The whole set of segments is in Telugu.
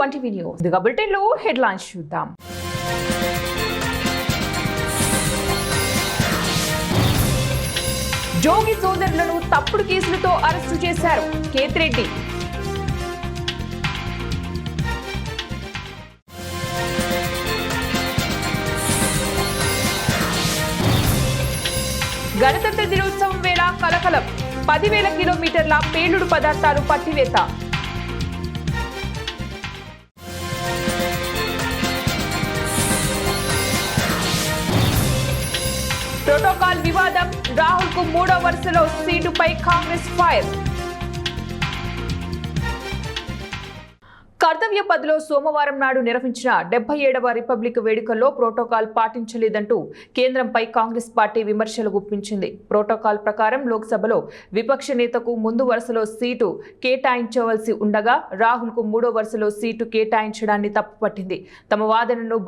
1TV news. దిగా బులెటిన్లో హెడ్లైన్స్ చూద్దాం. జోగి సోదరులను తప్పుడు కేసులతో అరెస్టు చేశారు కేతిరెడ్డి. గణతంత్ర దినోత్సవం వేళ కలకలం. 10,000 కిలోమీటర్ల పేలుడు పదార్థాలు పట్టివేత. ప్రోటోకాల్ వివాదం. రాహుల్ కు 3వ వరుసలో సీటుపై కాంగ్రెస్ ఫైర్. కర్తవ్య పథ్లో సోమవారం నాడు నిర్వహించిన 77వ రిపబ్లిక్ వేడుకల్లో ప్రోటోకాల్ పాటించలేదంటూ కేంద్రంపై కాంగ్రెస్ పార్టీ విమర్శలు గుప్పించింది. ప్రోటోకాల్ ప్రకారం లోక్సభలో విపక్ష నేతకు ముందు వరుసలో సీటు కేటాయించవలసి ఉండగా రాహుల్ కు 3వ వరుసలో సీటు కేటాయించడాన్ని తప్పుపట్టింది. తమ వాదనను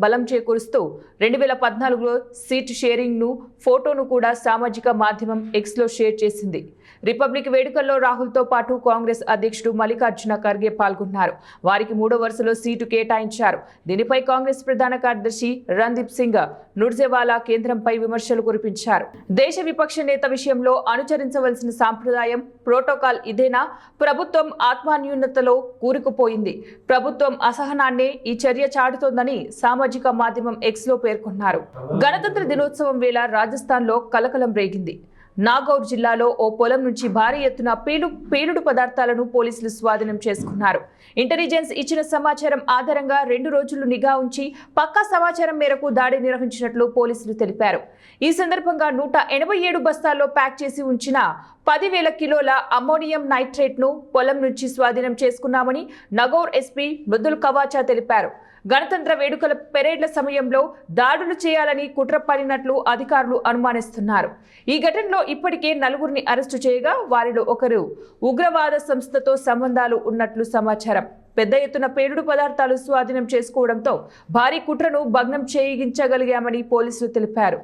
బలం చేకూరుస్తూ 2014లో సీటు షేరింగ్ ను ఫోటోను కూడా సామాజిక మాధ్యమం ఎక్స్ లో షేర్ చేసింది. రిపబ్లిక్ వేడుకల్లో రాహుల్తో పాటు కాంగ్రెస్ అధ్యక్షుడు మల్లికార్జున ఖర్గే పాల్గొన్నారు. వారికి 3వ వరుసలో సీటు కేటాయించారు. దీనిపై కాంగ్రెస్ ప్రధాన కార్యదర్శి రణ్దీప్ సింగ్ నుర్జేవాలా కేంద్రంపై విమర్శలు కురిపించారు. దేశ విపక్ష నేత విషయంలో అనుసరించవలసిన సాంప్రదాయం ప్రోటోకాల్ ఇదేనా? ప్రభుత్వం ఆత్మన్యూనతలో కూరుకుపోయింది. ప్రభుత్వం అసహనాన్నే ఈ చర్య చాటుతోందని సామాజిక మాధ్యమం ఎక్స్ లో పేర్కొన్నారు. గణతంత్ర దినోత్సవం వేళ రాజస్థాన్ లో కలకలం రేగింది. నాగౌర్ జిల్లాలో ఓ పొలం నుంచి భారీ ఎత్తున పేలుడు పదార్థాలను పోలీసులు స్వాధీనం చేసుకున్నారు. ఇంటెలిజెన్స్ ఇచ్చిన సమాచారం ఆధారంగా 2 రోజులు నిఘా ఉంచి పక్కా సమాచారం మేరకు దాడి నిర్వహించినట్లు పోలీసులు తెలిపారు. ఈ సందర్భంగా 187 బస్తాల్లో ప్యాక్ చేసి ఉంచిన 10,000 కిలోల అమ్మోనియం నైట్రేట్ ను పొలం నుంచి స్వాధీనం చేసుకున్నామని నగౌర్ ఎస్పీ మృదుల్ కవాచా తెలిపారు. గణతంత్ర వేడుకల పెరేడ్ల సమయంలో దాడులు చేయాలని కుట్ర పడినట్లు అధికారులు అనుమానిస్తున్నారు. ఈ ఘటనలో ఇప్పటికే 4గురిని అరెస్టు చేయగా వారిలో ఒకరు ఉగ్రవాద సంస్థతో సంబంధాలు ఉన్నట్లు సమాచారం. పెద్ద ఎత్తున పేలుడు పదార్థాలు స్వాధీనం చేసుకోవడంతో భారీ కుట్రను భగ్నం చేయించగలిగామని పోలీసులు తెలిపారు.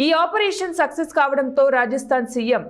ఈ ఆపరేషన్ సక్సెస్ కావడంతో రాజస్థాన్ సీఎం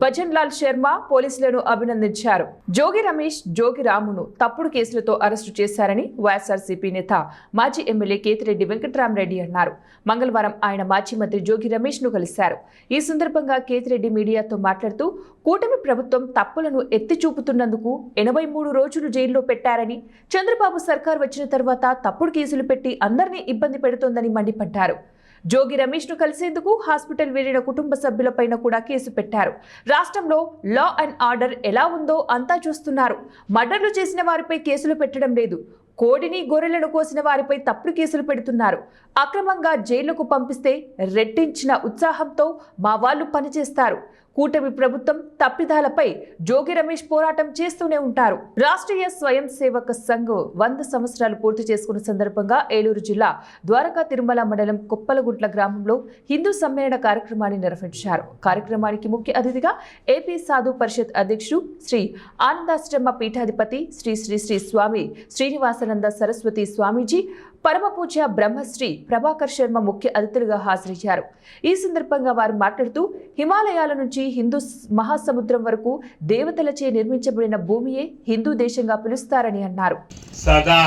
భజన్ లాల్ శర్మ పోలీసులను అభినందించారు. జోగి రమేష్, జోగి రామును తప్పుడు కేసులతో అరెస్టు చేశారని వైఎస్ఆర్సీపీ నేత మాజీ ఎమ్మెల్యే కేతిరెడ్డి వెంకట్రామరెడ్డి అన్నారు. మంగళవారం ఆయన మాజీ మంత్రి జోగి రమేష్ ను కలిశారు. ఈ సందర్భంగా కేతిరెడ్డి మీడియాతో మాట్లాడుతూ కూటమి ప్రభుత్వం తప్పులను ఎత్తి చూపుతున్నందుకు 83 రోజులు జైల్లో పెట్టారని, చంద్రబాబు సర్కార్ వచ్చిన తర్వాత తప్పుడు కేసులు పెట్టి అందరినీ ఇబ్బంది పెడుతోందని మండిపడ్డారు. జోగి రమేష్ ను కలిసేందుకు హాస్పిటల్ వెళ్లిన కుటుంబ సభ్యులపైన కూడా కేసు పెట్టారు. రాష్ట్రంలో లా అండ్ ఆర్డర్ ఎలా ఉందో అంతా చూస్తున్నారు. మర్డర్లు చేసిన వారిపై కేసులు పెట్టడం లేదు. కోడిని గొర్రెలను కోసిన వారిపై తప్పుడు కేసులు పెడుతున్నారు. అక్రమంగా జైలుకు పంపిస్తే రెట్టించిన ఉత్సాహంతో మా వాళ్ళు పనిచేస్తారు. కూటమి ప్రభుత్వం తప్పిదాలపై జోగి రమేష్ పోరాటం చేస్తూనే ఉంటారు. రాష్ట్రీయ స్వయం సేవక సంఘ్ 100 సంవత్సరాలు పూర్తి చేసుకున్న సందర్భంగా ఏలూరు జిల్లా ద్వారకా తిరుమల మండలం కొప్పలగుంట్ల గ్రామంలో హిందూ సమ్మేళన కార్యక్రమాన్ని నిర్వహించారు. కార్యక్రమానికి ముఖ్య అతిథిగా ఏపీ సాధు పరిషత్ అధ్యక్షుడు శ్రీ ఆనందాశ్రమ పీఠాధిపతి శ్రీ శ్రీ శ్రీ స్వామి శ్రీనివాసానంద సరస్వతి స్వామీజీ, పరమ పూజ్య బ్రహ్మశ్రీ ప్రభాకర్ శర్మ ముఖ్య అతిథులుగా హాజరయ్యారు. ఈ సందర్భంగా వారు మాట్లాడుతూ హిమాలయాల నుంచి హిందూ మహాసముద్రం వరకు దేవతలచే నిర్మించబడిన భూమియే హిందూ దేశంగా పిలుస్తారని అన్నారు. సదా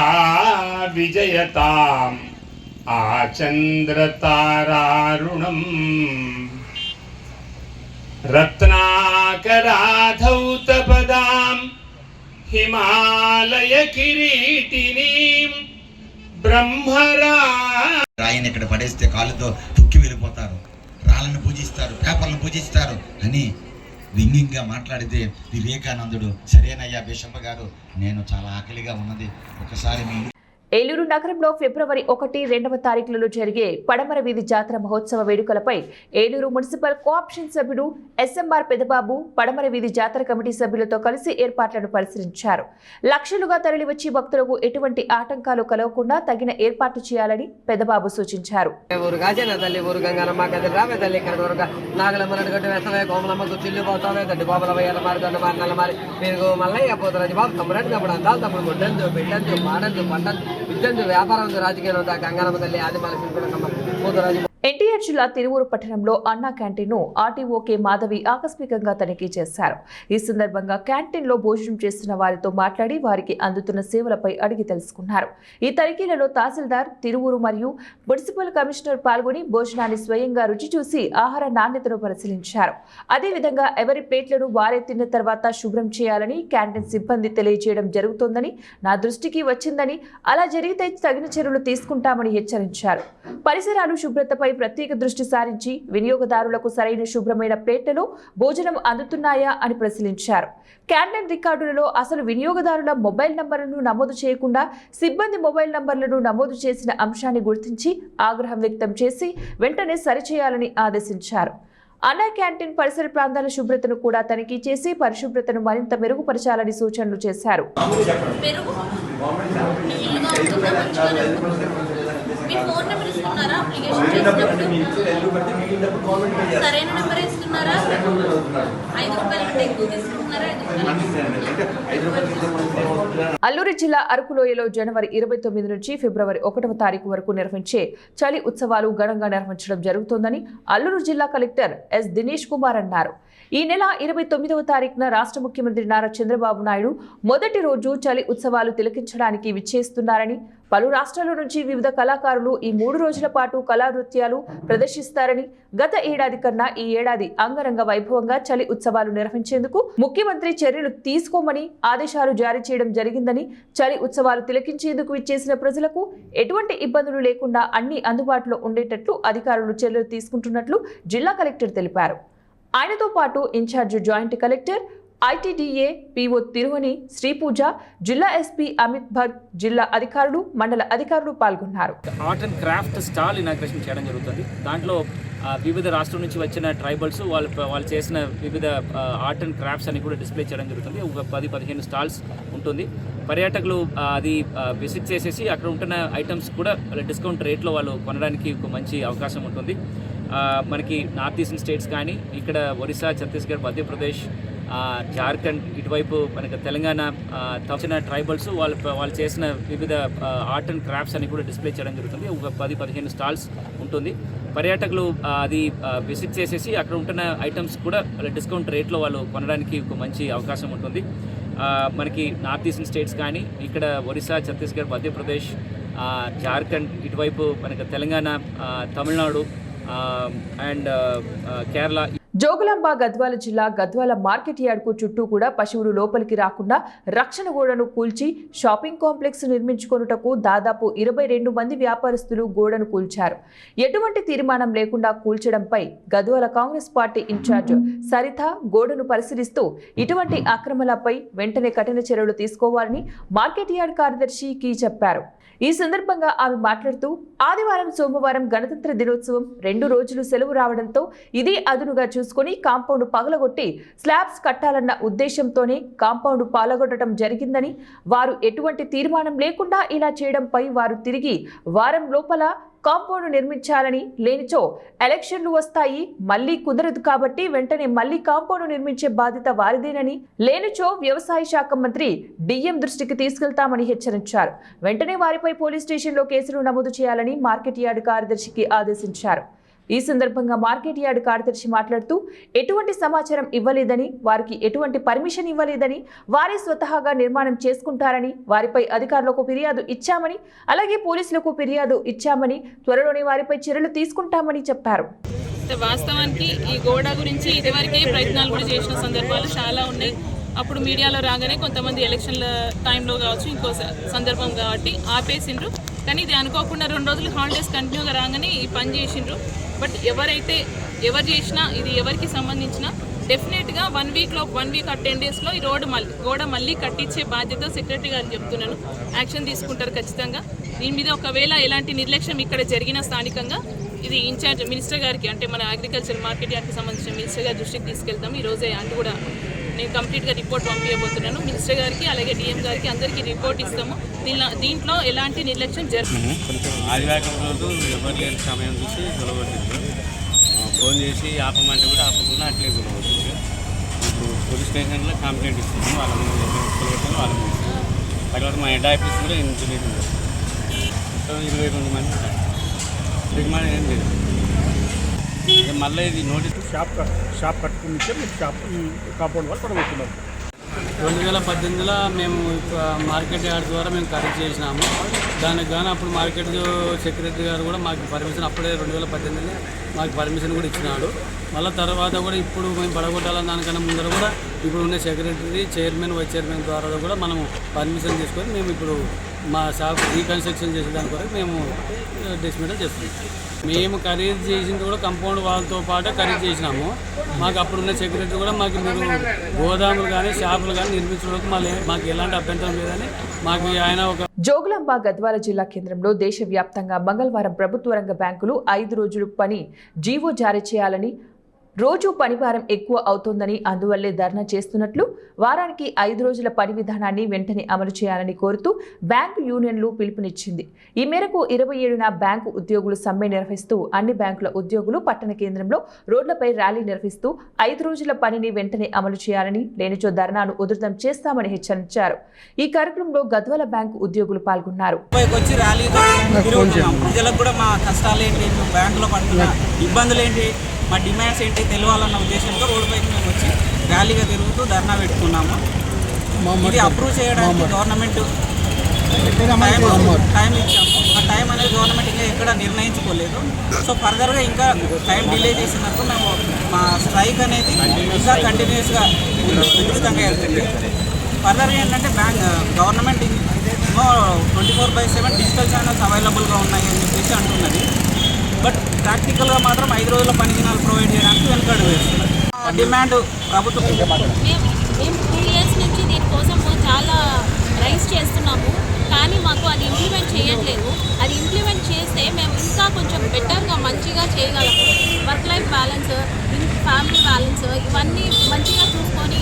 విజయతాం ఆచంద్రతారారుణం రత్నాకరాధౌతపదాం హిమాలయ కిరీటినీం రాయిని ఇక్కడ పడేస్తే కాళ్ళతో తొక్కి వెళ్ళిపోతారు, రాళ్ళను పూజిస్తారు, పేపర్లను పూజిస్తారు అని వ్యంగ్యంగా మాట్లాడితే వివేకానందుడు సరేనయ్యా బిషప్ గారు, నేను చాలా ఆకలిగా ఉన్నది, ఒకసారి మీ ఏలూరు నగరంలో ఫిబ్రవరి 1, 2వ తారీఖులలో జరిగే పడమర వీధి జాతర మహోత్సవ వేడుకలపై ఏలూరు మున్సిపల్ కోఆప్షన్ సభ్యుడు ఎస్ఎంఆర్ పెదబాబు పడమర వీధి జాతర కమిటీ సభ్యులతో కలిసి ఏర్పాట్లను పరిశీలించారు. లక్షలుగా తరలివచ్చి భక్తులకు ఎటువంటి ఆటంకాలు కలగకుండా తగిన ఏర్పాట్లు చేయాలని పెదబాబు సూచించారు. ఎన్టీఆర్ జిల్లా తిరువూరు పట్టణంలో అన్నా క్యాంటీన్ను ఆర్టీఓ కె మాధవి ఆకస్మికంగా తనిఖీ చేశారు. ఈ సందర్భంగా క్యాంటీన్లో భోజనం చేస్తున్న వారితో మాట్లాడి వారికి అందుతున్న సేవలపై అడిగి తెలుసుకున్నారు. ఈ తనిఖీలలో తహసీల్దార్ తిరువూరు మరియు మున్సిపల్ కమిషనర్ పాల్గొని భోజనాన్ని స్వయంగా రుచి చూసి ఆహార నాణ్యతను పరిశీలించారు. అదేవిధంగా ఎవరి ప్లేట్లను వారే తిన్న తర్వాత శుభ్రం చేయాలని క్యాంటీన్ సిబ్బంది తెలియజేయడం జరుగుతోందని, నా దృష్టికి వచ్చిందని, అలా జరిగితే తగిన చర్యలు తీసుకుంటామని హెచ్చరించారు. పరిసరాలు శుభ్రతపై ప్రత్యేక దృష్టి సారించి వినియోగదారులకు సరైన శుభ్రమైన ప్లేట్లలో భోజనం అందుతున్నాయా అని పరిశీలించారు. క్యాంటీన్ రికార్డులలో అసలు వినియోగదారుల మొబైల్ నంబర్లను నమోదు చేయకుండా సిబ్బంది మొబైల్ నంబర్లను నమోదు చేసిన అంశాన్ని గుర్తించి ఆగ్రహం వ్యక్తం చేసి వెంటనే సరిచేయాలని ఆదేశించారు. అన్నా క్యాంటీన్ పరిసర ప్రాంతాల శుభ్రతను కూడా తనిఖీ చేసి పరిశుభ్రతను మరింత మెరుగుపరచాలని సూచనలు చేశారు. అల్లూరి జిల్లా అరకులోయలో జనవరి 29 నుంచి ఫిబ్రవరి 1వ తారీఖు వరకు నిర్వహించే చలి ఉత్సవాలు ఘనంగా నిర్వహించడం జరుగుతోందని అల్లూరు జిల్లా కలెక్టర్ ఎస్ దినేష్ కుమార్ అన్నారు. ఈ నెల 29వ తారీఖున రాష్ట్ర ముఖ్యమంత్రి నారా చంద్రబాబు నాయుడు మొదటి రోజు చలి ఉత్సవాలు తిలకించడానికి విచ్చేస్తున్నారని, పలు రాష్ట్రాల నుంచి వివిధ కళాకారులు ఈ 3 రోజుల పాటు కళా నృత్యాలు ప్రదర్శిస్తారని, గత ఏడాది కన్నా ఈ ఏడాది అంగరంగ వైభవంగా చలి ఉత్సవాలు నిర్వహించేందుకు ముఖ్యమంత్రి చర్యలు తీసుకోమని ఆదేశాలు జారీ చేయడం జరిగిందని, చలి ఉత్సవాలు తిలకించేందుకు విచ్చేసిన ప్రజలకు ఎటువంటి ఇబ్బందులు లేకుండా అన్ని అందుబాటులో ఉండేటట్లు అధికారులు చర్యలు తీసుకుంటున్నట్లు జిల్లా కలెక్టర్ తెలిపారు. ఆయనతో పాటు in-charge joint collector, ITDA PO Tiruvani Sripuja, జిల్లా ఎస్పీ అమిత్ భట్, జిల్లా అధికారులు, మండల అధికారులు పాల్గొన్నారు. Art and craft stall inauguration చేయడం జరుగుతుంది. దాంట్లో వివిధ రాష్ట్రాల నుంచి వచ్చిన ట్రైబల్స్ వాళ్ళు చేసిన వివిధ ఆర్ట్ అండ్ క్రాఫ్ట్స్ అని కూడా డిస్ప్లే చేయడం జరుగుతుంది. ఒక 10-15 స్టాల్స్ ఉంటుంది. పర్యాటకులు అది విజిట్ చేసేసి అక్కడ ఉంటున్న ఐటమ్స్ కూడా డిస్కౌంట్ రేట్లో వాళ్ళు కొనడానికి ఒక మంచి అవకాశం ఉంటుంది. మనకి నార్త్ ఈస్టర్న్ స్టేట్స్ కానీ, ఇక్కడ ఒరిస్సా, ఛత్తీస్గఢ్, మధ్యప్రదేశ్, జార్ఖండ్, ఇటువైపు మనకి తెలంగాణ వచ్చిన ట్రైబల్స్ వాళ్ళు చేసిన వివిధ ఆర్ట్ అండ్ క్రాఫ్ట్స్ అని కూడా డిస్ప్లే చేయడం జరుగుతుంది. ఒక 10-15 స్టాల్స్ ఉంటుంది. పర్యాటకులు అది విజిట్ చేసేసి అక్కడ ఉంటున్న ఐటమ్స్ కూడా డిస్కౌంట్ రేట్లో వాళ్ళు కొనడానికి ఒక మంచి అవకాశం ఉంటుంది. మనకి నార్త్ ఈస్టర్న్ స్టేట్స్ కానీ, ఇక్కడ ఒరిస్సా, ఛత్తీస్గఢ్, మధ్యప్రదేశ్, జార్ఖండ్, ఇటువైపు మనకి తెలంగాణ, తమిళనాడు అండ్ కేరళ. జోగులాంబ గద్వాల జిల్లా గద్వాల మార్కెట్ యార్డ్కు చుట్టూ కూడా పశువులు లోపలికి రాకుండా రక్షణ గోడను కూల్చి షాపింగ్ కాంప్లెక్స్ నిర్మించుకొనుటకు దాదాపు 22 మంది వ్యాపారస్తులు గోడను కూల్చారు. ఎటువంటి తీర్మానం లేకుండా కూల్చడంపై గద్వాల కాంగ్రెస్ పార్టీ ఇన్ఛార్జ్ సరిత గోడను పరిశీలిస్తూ ఇటువంటి అక్రమాలపై వెంటనే కఠిన చర్యలు తీసుకోవాలని మార్కెట్ యార్డ్ కార్యదర్శి కి చెప్పారు. ఈ సందర్భంగా ఆమె మాట్లాడుతూ ఆదివారం, సోమవారం గణతంత్ర దినోత్సవం 2 రోజులు సెలవు రావడంతో ఇదే అదునుగా చూసుకుని కాంపౌండ్ పగలగొట్టి స్లాబ్స్ కట్టాలన్న ఉద్దేశంతోనే కాంపౌండ్ పాలగొట్టడం జరిగిందని, వారు ఎటువంటి తీర్మానం లేకుండా ఇలా చేయడంపై వారు తిరిగి వారం లోపల కాంపౌండ్ నిర్మించాలని, లేనిచో ఎలక్షన్లు వస్తాయి, మళ్లీ కుదరదు కాబట్టి వెంటనే మళ్లీ కాంపౌండ్ నిర్మించే బాధ్యత వారిదేనని, లేనిచో వ్యవసాయ శాఖ మంత్రి డిఎం దృష్టికి తీసుకెళ్తామని హెచ్చరించారు. వెంటనే వారిపై పోలీస్ స్టేషన్లో కేసులు నమోదు చేయాలని మార్కెట్ యార్డ్ కార్యదర్శికి ఆదేశించారు. ఈ సందర్భంగా మార్కెట్ యార్డ్ కార్యదర్శి మాట్లాడుతూ ఎటువంటి సమాచారం ఇవ్వలేదని, వారికి ఎటువంటి పర్మిషన్ ఇవ్వలేదని, వారే స్వతహాగా నిర్మాణం చేసుకుంటారని, వారిపై అధికారులకు ఫిర్యాదు ఇచ్చామని, అలాగే పోలీసులకు ఫిర్యాదు ఇచ్చామని, త్వరలోనే వారిపై చర్యలు తీసుకుంటామని చెప్పారు. వాస్తవానికి ఈ గోడ గురించి ఇదివరకే ప్రయత్నాలు కూడా చేసిన సందర్భాలు చాలా ఉన్నాయి. అప్పుడు మీడియాలో రాగానే కొంతమంది ఎలక్షన్ల టైంలో కావచ్చు, ఇంకో సందర్భం కాబట్టి ఆపేసిండ్రు. కానీ ఇది అనుకోకుండా 2 రోజులు హాలిడేస్ కంటిన్యూగా రాగానే ఈ పని చేసిండ్రు. బట్ ఎవరు చేసినా ఇది ఎవరికి సంబంధించిన డెఫినెట్గా 1 వీక్ ఆర్ 10 డేస్లో ఈ గోడ మళ్ళీ కట్టించే బాధ్యత సెక్రటరీ గారికి చెప్తున్నాను. యాక్షన్ తీసుకుంటారు ఖచ్చితంగా. దీని మీద ఒకవేళ ఎలాంటి నిర్లక్ష్యం ఇక్కడ జరిగిన స్థానికంగా ఇది ఇన్ఛార్జ్ మినిస్టర్ గారికి, అంటే మన అగ్రికల్చర్ మార్కెట్ యార్డ్కి సంబంధించిన మినిస్టర్ గారి దృష్టికి తీసుకెళ్తాము. ఈరోజే అంటే కూడా నేను కంప్లీట్గా రిపోర్ట్ పంపించబోతున్నాను మినిస్టర్ గారికి, అలాగే డిఎం గారికి, అందరికీ రిపోర్ట్ ఇస్తాము. దీంట్లో ఎలాంటి నిర్లక్ష్యం జరుగుతుంది. ఆదివారం రోజు ఎవరు లేని సమయం చూసి గొడవపడుతుంది. ఫోన్ చేసి ఆపమంటే కూడా ఆపకుండా అట్లే గొడవపడుతుంది. ఇప్పుడు పోలీస్ స్టేషన్లో కంప్లైంట్ ఇస్తున్నాము. వాళ్ళ ముందు గొడవపడుతుంది, వాళ్ళ ముందు తర్వాత మా హెడ్ ఆఫీస్ కూడా ఇన్సూరెన్స్ ఉంది. 22 మంది ఉంటారు. దిగుమని ఏం లేదు. మళ్ళీ ఇది నోటీస్ షాప్ కట్టుకుని ఇచ్చే మీరు షాప్ కాంపౌండ్ వాళ్ళు పడగొట్టున్నారు. 2018లో మేము మార్కెట్ యార్డ్ ద్వారా మేము ఖరీదు చేసినాము. దానికి కానీ అప్పుడు మార్కెట్ సెక్రటరీ గారు కూడా మాకు పర్మిషన్ అప్పుడే 2018లో మాకు పర్మిషన్ కూడా ఇచ్చినాడు. మళ్ళీ తర్వాత కూడా ఇప్పుడు మేము పడగొట్టాలని దానికన్నా ముందర కూడా ఇప్పుడు ఉన్న సెక్రటరీ చైర్మన్ వైస్ చైర్మన్ ద్వారా కూడా మనము పర్మిషన్ తీసుకొని మేము ఇప్పుడు మా షాప్ రీకన్స్ట్రక్షన్ చేసే దాని కొరకు మేము డిస్మెంటల్ చేస్తున్నాం. మేము ఖరీదు చేసింది కూడా కంపౌండ్ వాళ్ళతో పాటే ఖరీదు చేసినాము. మాకు అప్పుడున్న సెక్రటరీ కూడా మాకు మీరు గోదాములు కానీ షాపులు కానీ నిర్మించడానికి మాకు ఎలాంటి అభ్యంతరం లేదని మాకు ఆయన ఒక జోగులాంబ గద్వాల జిల్లా కేంద్రంలో దేశవ్యాప్తంగా మంగళవారం ప్రభుత్వ రంగ బ్యాంకులు 5 రోజులు పని జీవో జారీ చేయాలని, రోజు పనిభారం ఎక్కువ అవుతోందని, అందువల్లే ధర్నా చేస్తున్నట్లు, వారానికి 5 రోజుల పని విధానాన్ని వెంటనే అమలు చేయాలని కోరుతూ బ్యాంకు యూనియన్లు పిలుపునిచ్చింది. ఈ మేరకు 27న బ్యాంకు ఉద్యోగులు సమ్మె నిర్వహిస్తూ అన్ని బ్యాంకుల ఉద్యోగులు పట్టణ కేంద్రంలో రోడ్లపై ర్యాలీ నిర్వహిస్తూ 5 రోజుల పనిని వెంటనే అమలు చేయాలని, లేనిచో ధర్నాను ఉధృతం చేస్తామని హెచ్చరించారు. ఈ కార్యక్రమంలో గద్వాల బ్యాంకు ఉద్యోగులు పాల్గొన్నారు. ప్రజలకు కూడా మా కష్టాలు ఏంటి, బ్యాంకులో పడుతున్న ఇబ్బందులు ఏంటి, మా డిమాండ్స్ ఏంటి తెలియాలన్న ఉద్దేశంతో రోడ్డుపైకి మేము వచ్చి ర్యాలీగా తిరుగుతూ ధర్నా పెట్టుకున్నాము. ఇది అప్రూవ్ చేయడానికి గవర్నమెంట్ టైం ఇచ్చాము. ఆ టైం అనేది గవర్నమెంట్ ఇంకా ఎక్కడ నిర్ణయించుకోలేదు. సో ఫర్దర్గా ఇంకా టైం డిలే చేసినప్పుడు మేము మా స్ట్రైక్ అనేది ఇంకా కంటిన్యూస్గా విస్తృతంగా వెళ్తుంది. ఫర్దర్గా ఏంటంటే గవర్నమెంట్ 24/7 డిజిటల్ ఛానల్స్ అవైలబుల్గా ఉన్నాయి అని చెప్పేసి అంటున్నది. బట్ ప్రాక్టికల్గా మాత్రం 5 రోజుల పని దినాలు ప్రొవైడ్ చేయడానికి వెనుకడుగు వేస్తున్నారు. డిమాండ్ ప్రభుత్వం మేము 2 ఇయర్స్ నుంచి దీనికోసం చాలా రైస్ చేస్తున్నాము, కానీ మాకు అది ఇంప్లిమెంట్ చేయట్లేదు. అది ఇంప్లిమెంట్ చేస్తే మేము ఇంకా కొంచెం బెటర్గా మంచిగా చేయగలము. Work life balance, family balance ఇవన్నీ మంచిగా చూసుకొని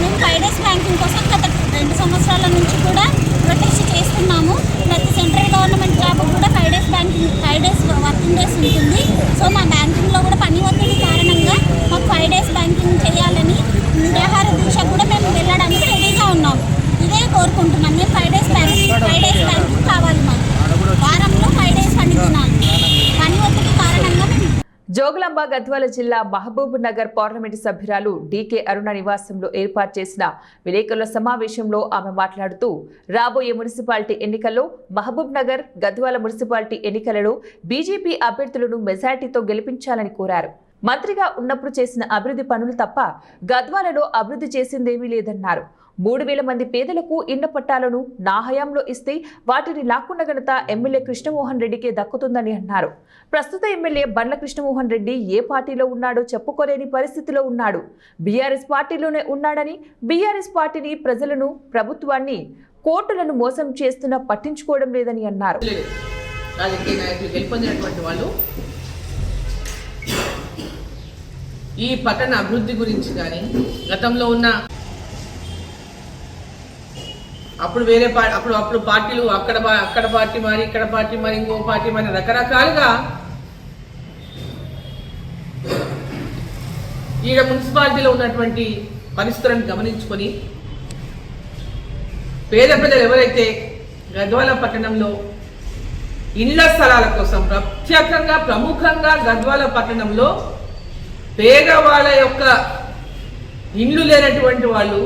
మేము 5 డేస్ బ్యాంకింగ్ కోసం గత 2 సంవత్సరాల నుంచి కూడా ప్రొటెస్ట్ చేస్తున్నాము. ప్రతి సెంట్రల్ గవర్నమెంట్ జాబ్ కూడా 5 days banking 5 days working days ఉంటుంది. సో మా బ్యాంకింగ్లో కూడా పని ఒత్తిడి కారణంగా మాకు 5 డేస్ బ్యాంకింగ్ చేయాలని నిరాహార దీక్ష కూడా మేము వెళ్ళడానికి రెడీగా ఉన్నాము. ఇదే కోరుకుంటున్నాం. మేము 5 డేస్ బ్యాంకింగ్ కావాలి. మాకు వారంలో 5 డేస్ పని దినాలు. పని ఒత్తిడి కారణంగా మేము జోగులాంబ గద్వాల జిల్లా మహబూబ్ నగర్ పార్లమెంటు సభ్యురాలు డీకే అరుణ నివాసంలో ఏర్పాటు చేసిన విలేకరుల సమావేశంలో ఆమె మాట్లాడుతూ రాబోయే మున్సిపాలిటీ ఎన్నికల్లో మహబూబ్ నగర్, గద్వాల మున్సిపాలిటీ ఎన్నికలలో బీజేపీ అభ్యర్థులను మెజార్టీతో గెలిపించాలని కోరారు. మంత్రిగా ఉన్నప్పుడు చేసిన అభివృద్ధి పనులు తప్ప గద్వాలలో అభివృద్ధి చేసిందేమీ లేదన్నారు. 3,000 మంది పేదలకు ఇండ్ల పట్టాలను నా హయాంలో ఇస్తే వాటిని లాక్కున్న ఘనత ఎమ్మెల్యే కృష్ణమోహన్ రెడ్డికే దక్కుతుందని అన్నారు. ప్రస్తుత ఎమ్మెల్యే బండ్ల కృష్ణమోహన్ రెడ్డి ఏ పార్టీలో ఉన్నాడో చెప్పుకోలేని పరిస్థితిలో ఉన్నాడు. బీఆర్ఎస్ పార్టీలోనే ఉన్నాడని, బీఆర్ఎస్ పార్టీని, ప్రజలను, ప్రభుత్వాన్ని, కోర్టులను మోసం చేస్తున్నా పట్టించుకోవడం లేదని అన్నారు. రాజకీయ నాయకులు గెలుపొందినటువంటి వాళ్ళు ఈ పట్టణ అభివృద్ధి గురించి కానీ, గతంలో ఉన్న అప్పుడు వేరే అప్పుడు పార్టీలు అక్కడ పార్టీ మారి, ఇక్కడ పార్టీ మారి, ఇంకో పార్టీ మారి, రకరకాలుగా ఈడ మున్సిపాలిటీలో ఉన్నటువంటి పరిస్థితులను గమనించుకొని పేద ప్రజలు ఎవరైతే గద్వాల పట్టణంలో ఇళ్ల స్థలాల కోసం ప్రముఖంగా గద్వాల పట్టణంలో పేదవాళ్ళ యొక్క ఇండ్లు లేనటువంటి వాళ్ళు,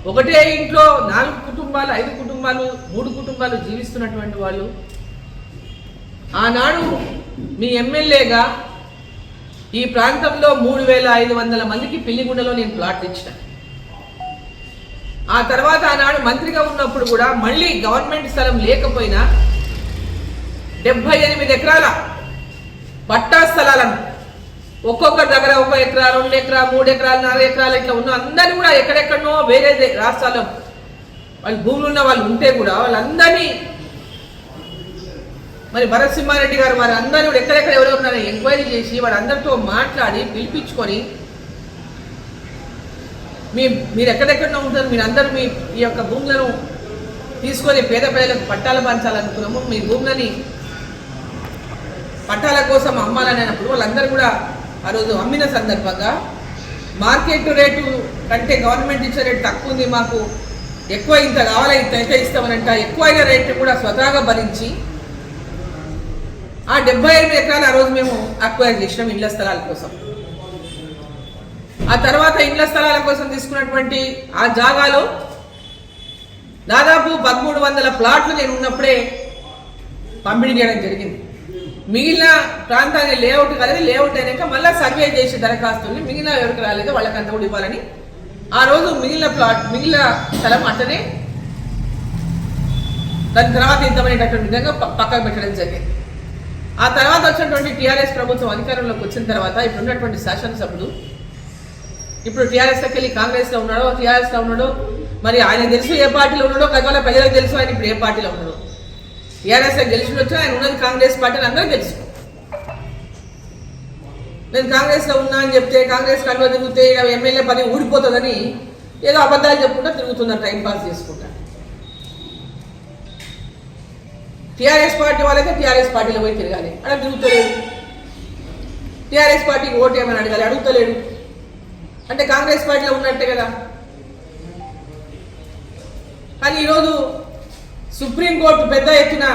ఒకటే ఇంట్లో 4 కుటుంబాలు, 5 కుటుంబాలు, 3 కుటుంబాలు జీవిస్తున్నటువంటి వాళ్ళు, ఆనాడు మీ ఎమ్మెల్యేగా ఈ ప్రాంతంలో 3,500 మందికి పిల్లిగుండలో నేను ప్లాట్ ఇచ్చిన. ఆ తర్వాత ఆనాడు మంత్రిగా ఉన్నప్పుడు కూడా మళ్ళీ గవర్నమెంట్ స్థలం లేకపోయినా 78 ఎకరాల పట్టా స్థలాలను ఒక్కొక్కరి దగ్గర 1 ఎకరా, 2 ఎకరా, 3 ఎకరాలు, 4 ఎకరాలు ఇట్లా ఉన్న అందరినీ కూడా ఎక్కడెక్కడనో వేరే రాష్ట్రాల్లో వాళ్ళు భూములు ఉన్న వాళ్ళు ఉంటే కూడా వాళ్ళందరినీ మరి భరత్ సింహారెడ్డి గారు వారి అందరూ కూడా ఎక్కడెక్కడ ఎవరెవరు ఉన్నారో ఎంక్వైరీ చేసి వాళ్ళందరితో మాట్లాడి పిలిపించుకొని మీరు ఎక్కడెక్కడో ఉంటారు, మీరందరూ ఈ యొక్క భూములను తీసుకొని పేద ప్రజలకు పట్టాలు పంచాలనుకున్నాము. మీ భూములని పట్టాల కోసం అమ్మాలని అన్నప్పుడు వాళ్ళందరూ కూడా ఆ రోజు అమ్మిన సందర్భంగా మార్కెట్ రేటు కంటే గవర్నమెంట్ ఇచ్చే రేటు తక్కువ ఉంది, మాకు ఎక్కువ ఇంత కావాలి, ఇంత అయితే ఇస్తామనంట ఎక్కువైన రేటు కూడా స్వతహాగా భరించి ఆ 78 ఎకరాలు ఆ రోజు మేము అక్వైర్ చేసినాం ఇళ్ల స్థలాల కోసం. ఆ తర్వాత ఇళ్ల స్థలాల కోసం తీసుకున్నటువంటి ఆ జాగాలో దాదాపు 1300 ప్లాట్లు నేను ఉన్నప్పుడే పంపిణీ చేయడం జరిగింది. మిగిలిన ప్రాంతాన్ని లేఅవుట్ కలిగి లేఅవుట్ అయినాక మళ్ళీ సర్వే చేసి దరఖాస్తుల్ని మిగిలిన ఎవరికి రాలేదో వాళ్ళకంతా కూడా ఇవ్వాలని ఆ రోజు మిగిలిన స్థలం అట్టనే దాని తర్వాత ఇంతమనేటటువంటి విధంగా పక్కకు పెట్టడం జరిగింది. ఆ తర్వాత వచ్చినటువంటి టీఆర్ఎస్ ప్రభుత్వం అధికారంలోకి వచ్చిన తర్వాత ఇప్పుడు ఉన్నటువంటి శాసనసభ్యులు ఇప్పుడు టీఆర్ఎస్లోకి వెళ్ళి కాంగ్రెస్లో ఉన్నాడో టీఆర్ఎస్లో ఉన్నాడో మరి ఆయన తెలుసు ఏ పార్టీలో ఉన్నాడో కదవాళ్ళ ప్రజలకు తెలుసు ఆయన ఇప్పుడు ఏ పార్టీలో ఉన్నాడో. టీఆర్ఎస్లో గెలిచినొచ్చు ఆయన ఉన్నది కాంగ్రెస్ పార్టీ అని అందరూ తెలుసు. నేను కాంగ్రెస్లో ఉన్నా అని చెప్తే కాంగ్రెస్ కంట్లో తిరిగితే ఎమ్మెల్యే పని ఊడిపోతుందని ఏదో అబద్ధాలు చెప్పుకుంటా తిరుగుతున్నారు, టైం పాస్ చేసుకుంటా. టీఆర్ఎస్ పార్టీ వాళ్ళైతే టీఆర్ఎస్ పార్టీలో పోయి తిరగాలి, అలా తిరుగుతలేడు. టీఆర్ఎస్ పార్టీకి ఓటు ఏమని అడగాలి, అడుగుతలేడు. అంటే కాంగ్రెస్ పార్టీలో ఉన్నట్టే కదా. కానీ ఈరోజు సుప్రీంకోర్టు పెద్ద ఎత్తున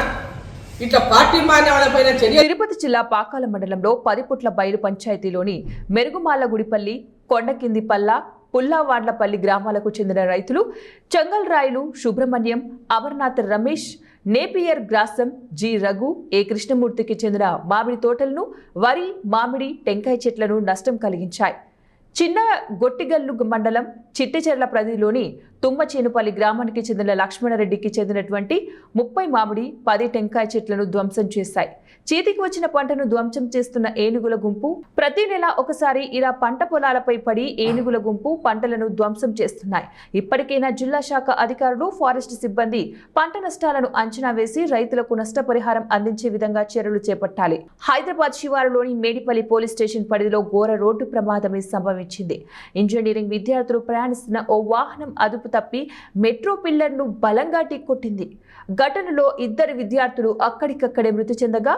ఇట్లా పార్టీ మారిన వాళ్ళపైన చర్య. తిరుపతి జిల్లా పాకాల మండలంలో 10 పుట్ల బయలు పంచాయతీలోని మెరుగుమాలగుడిపల్లి, కొండకిందిపల్ల, పుల్లావాడ్లపల్లి గ్రామాలకు చెందిన రైతులు చంగల్ రాయులు సుబ్రహ్మణ్యం, అమర్నాథ్ రమేష్, నేపియర్ గ్రాసం, జి రఘు, ఏ కృష్ణమూర్తికి చెందిన మామిడి తోటలను, వరి, మామిడి, టెంకాయ చెట్లను నష్టం కలిగించాయి. చిన్న గొట్టిగల్లు మండలం చిట్టిచెర్ల పరిధిలోని తుమ్మచేనుపల్లి గ్రామానికి చెందిన లక్ష్మణరెడ్డికి చెందినటువంటి 30 మామిడి, 10 టెంకాయ చెట్లను ధ్వంసం చేశాయి. చేతికి వచ్చిన పంటను ధ్వంసం చేస్తున్న ఏనుగుల గుంపు ప్రతి నెల ఒకసారి ఇలా పంట పొలాలపై పడి ఏనుగుల గుంపు పంటలను ధ్వంసం చేస్తున్నాయి. ఇప్పటికైనా జిల్లా శాఖ అధికారులు, ఫారెస్ట్ సిబ్బంది పంట నష్టాలను అంచనా వేసి రైతులకు నష్టపరిహారం అందించే విధంగా చర్యలు చేపట్టాలి. హైదరాబాద్ శివారులోని మేడిపల్లి పోలీస్ స్టేషన్ పరిధిలో ఘోర రోడ్డు ప్రమాదమే సంభవించింది. ఇంజనీరింగ్ విద్యార్థులు ప్రయాణిస్తున్న ఓ వాహనం అదుపు తప్పి మెట్రో పిల్లర్ను బలంగా ఢీకొట్టింది. ఘటనలో 2 విద్యార్థులు అక్కడికక్కడే మృతి చెందగా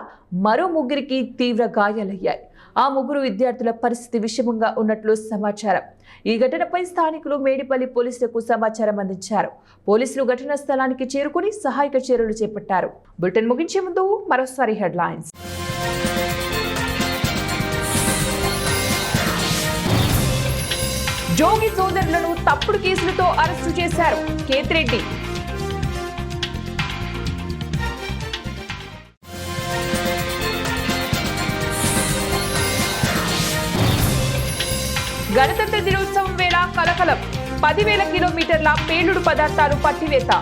మరో 3కి తీవ్ర గాయాలయ్యాయి. ఆ 3 విద్యార్థుల పరిస్థితి విషమంగా ఉన్నట్లు సమాచారం. ఈ ఘటనపై స్థానికులు మేడిపల్లి పోలీసులకు సమాచారం అందించారు. పోలీసులు ఘటనా స్థలానికి చేరుకుని సహాయక చర్యలు చేపట్టారు. బులెటిన్ ముగించే ముందు మరోసారి హెడ్లైన్స్. జోగి సోదరులను తప్పుడు కేసులతో అరెస్టు చేశారు కేతిరెడ్డి. గణతంత్ర దినోత్సవం వేళ కలకలం, 10,000 కిలోమీటర్ల పేలుడు పదార్థాలు పట్టివేత.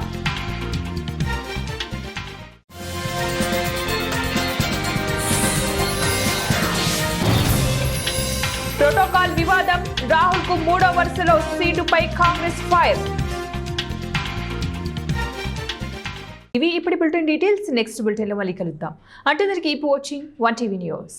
ప్రోటోకాల్ వివాదం, రాహుల్ కు 3వ వరుసలో సీటుపై కాంగ్రెస్ ఫైర్. ఇవి ఇప్పటి బులెటిన్ డీటెయిల్స్. నెక్స్ట్ బులెటిన్ లో మళ్ళీ కలుద్దాం. అంటే కీప్ వాచింగ్ 1TV న్యూస్.